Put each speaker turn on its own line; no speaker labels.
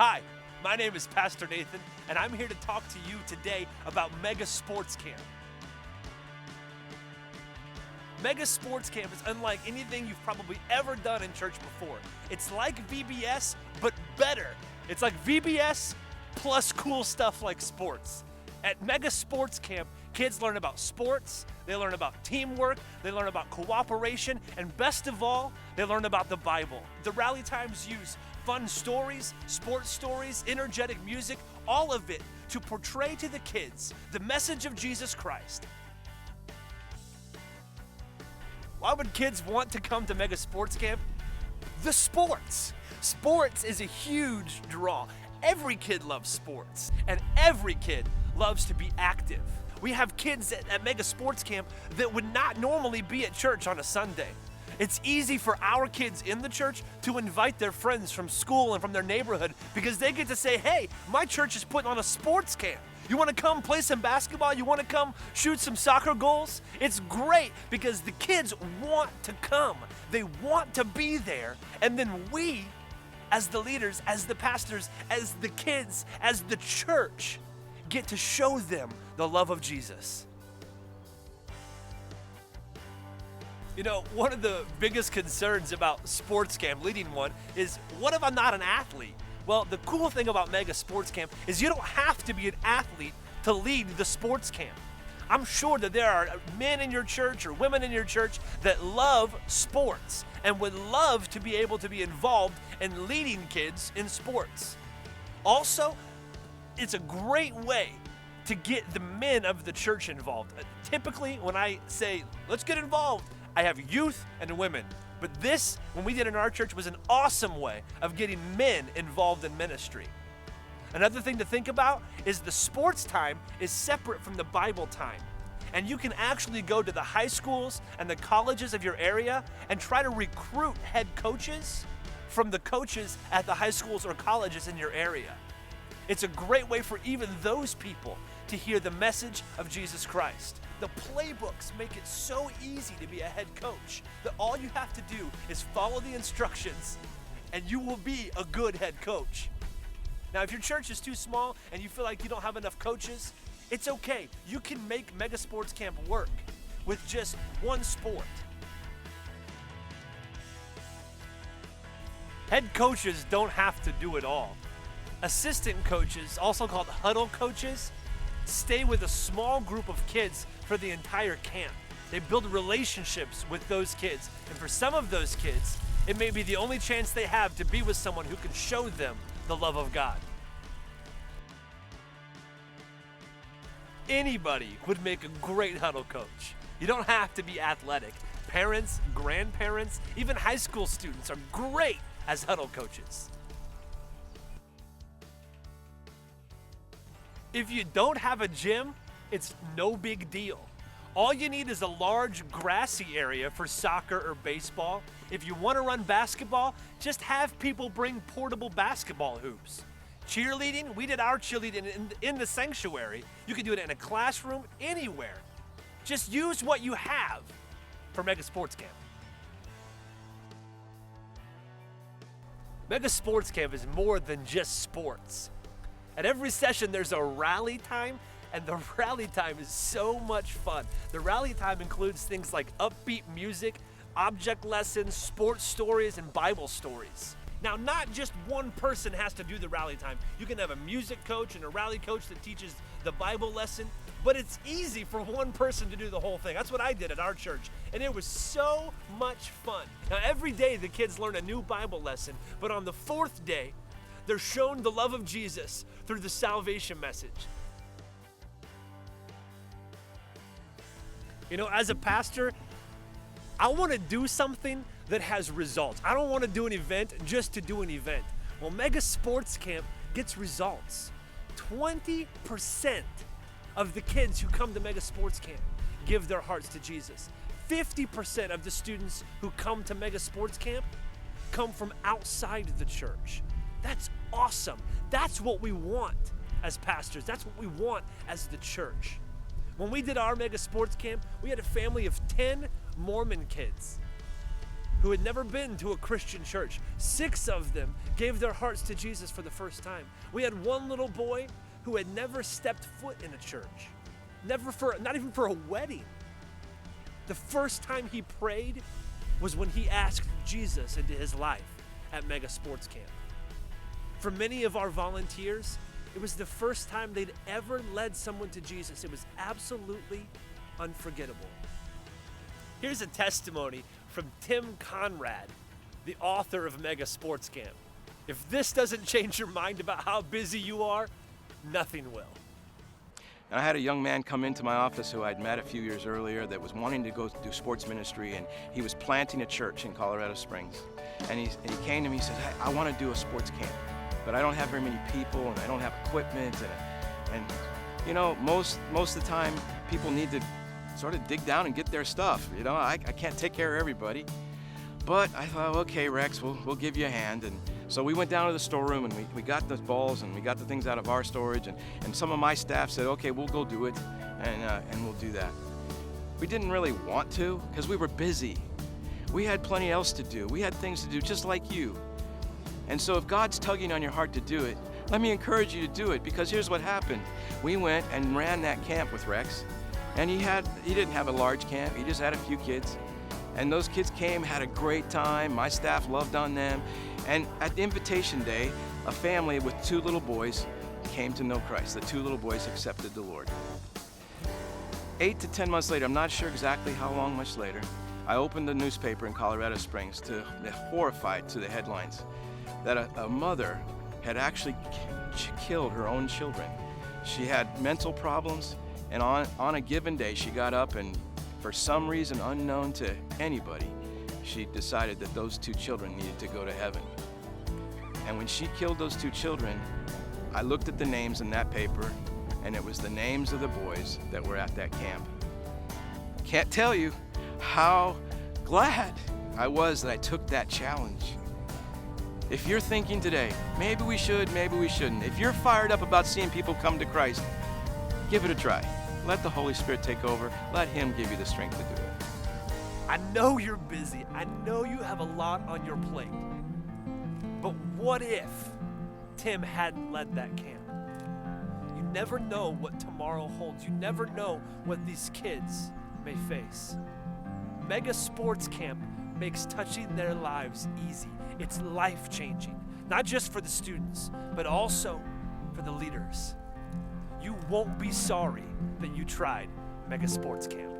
Hi, my name is Pastor Nathan, and I'm here to talk to you today about Mega Sports Camp. Mega Sports Camp is unlike anything you've probably ever done in church before. It's like VBS, but better. It's like VBS plus cool stuff like sports. At Mega Sports Camp, kids learn about sports, they learn about teamwork, they learn about cooperation, and best of all, they learn about the Bible. The rally times use fun stories, sports stories, energetic music, all of it to portray to the kids the message of Jesus Christ. Why would kids want to come to Mega Sports Camp? The sports. Sports is a huge draw. Every kid loves sports, and every kid loves to be active. We have kids at Mega Sports Camp that would not normally be at church on a Sunday. It's easy for our kids in the church to invite their friends from school and from their neighborhood because they get to say, hey, my church is putting on a sports camp. You want to come play some basketball? You want to come shoot some soccer goals? It's great because the kids want to come. They want to be there. And then we, as the leaders, as the pastors, as the kids, as the church, get to show them the love of Jesus. You know, one of the biggest concerns about sports camp, leading one, is what if I'm not an athlete? Well, the cool thing about Mega Sports Camp is you don't have to be an athlete to lead the sports camp. I'm sure that there are men in your church or women in your church that love sports and would love to be able to be involved in leading kids in sports. Also, it's a great way to get the men of the church involved. Typically, when I say, let's get involved, I have youth and women. But this, when we did in our church, was an awesome way of getting men involved in ministry. Another thing to think about is the sports time is separate from the Bible time. And you can actually go to the high schools and the colleges of your area and try to recruit head coaches from the coaches at the high schools or colleges in your area. It's a great way for even those people to hear the message of Jesus Christ. The playbooks make it so easy to be a head coach that all you have to do is follow the instructions and you will be a good head coach. Now, if your church is too small and you feel like you don't have enough coaches, it's okay. You can make Mega Sports Camp work with just one sport. Head coaches don't have to do it all. Assistant coaches, also called huddle coaches, stay with a small group of kids for the entire camp. They build relationships with those kids. And for some of those kids, it may be the only chance they have to be with someone who can show them the love of God. Anybody would make a great huddle coach. You don't have to be athletic. Parents, grandparents, even high school students are great as huddle coaches. If you don't have a gym, it's no big deal. All you need is a large grassy area for soccer or baseball. If you want to run basketball, just have people bring portable basketball hoops. Cheerleading, we did our cheerleading in the sanctuary. You can do it in a classroom, anywhere. Just use what you have for Mega Sports Camp. Mega Sports Camp is more than just sports. At every session, there's a rally time, and the rally time is so much fun. The rally time includes things like upbeat music, object lessons, sports stories, and Bible stories. Now, not just one person has to do the rally time. You can have a music coach and a rally coach that teaches the Bible lesson, but it's easy for one person to do the whole thing. That's what I did at our church, and it was so much fun. Now, every day the kids learn a new Bible lesson, but on the fourth day, they're shown the love of Jesus through the salvation message. You know, as a pastor, I want to do something that has results. I don't want to do an event just to do an event. Well, Mega Sports Camp gets results. 20% of the kids who come to Mega Sports Camp give their hearts to Jesus. 50% of the students who come to Mega Sports Camp come from outside the church. That's awesome. That's what we want as pastors. That's what we want as the church. When we did our Mega Sports Camp, we had a family of 10 Mormon kids. who had never been to a Christian church. 6 of them gave their hearts to Jesus for the first time. We had one little boy who had never stepped foot in a church, not even for a wedding. The first time he prayed was when he asked Jesus into his life at Mega Sports Camp. For many of our volunteers, it was the first time they'd ever led someone to Jesus. It was absolutely unforgettable. Here's a testimony from Tim Conrad, the author of Mega Sports Camp. If this doesn't change your mind about how busy you are, nothing will.
And I had a young man come into my office who I'd met a few years earlier that was wanting to go do sports ministry, and he was planting a church in Colorado Springs. And he came to me and said, "Hey, I want to do a sports camp, but I don't have very many people and I don't have equipment." And you know, most of the time people need to sort of dig down and get their stuff. You know, I can't take care of everybody. But I thought, okay, Rex, we'll give you a hand. And so we went down to the storeroom and we got the balls and we got the things out of our storage. And some of my staff said, okay, we'll go do it, and we'll do that. We didn't really want to because we were busy. We had plenty else to do. We had things to do just like you. And so if God's tugging on your heart to do it, let me encourage you to do it, because here's what happened. We went and ran that camp with Rex, and he didn't have a large camp. He just had a few kids. And those kids came, had a great time. My staff loved on them. And at the invitation day, a family with 2 little boys came to know Christ. The 2 little boys accepted the Lord. 8 to 10 months later, I'm not sure exactly how long much later, I opened the newspaper in Colorado Springs, horrified to the headlines, that a mother had actually killed her own children. She had mental problems, and on a given day, she got up and, for some reason unknown to anybody, she decided that those 2 children needed to go to heaven. And when she killed those 2 children, I looked at the names in that paper, and it was the names of the boys that were at that camp. Can't tell you how glad I was that I took that challenge. If you're thinking today, maybe we should, maybe we shouldn't, if you're fired up about seeing people come to Christ, give it a try. Let the Holy Spirit take over. Let Him give you the strength to do it.
I know you're busy. I know you have a lot on your plate. But what if Tim hadn't led that camp? You never know what tomorrow holds. You never know what these kids may face. Mega Sports Camp makes touching their lives easy. It's life-changing, not just for the students, but also for the leaders. You won't be sorry that you tried Mega Sports Camp.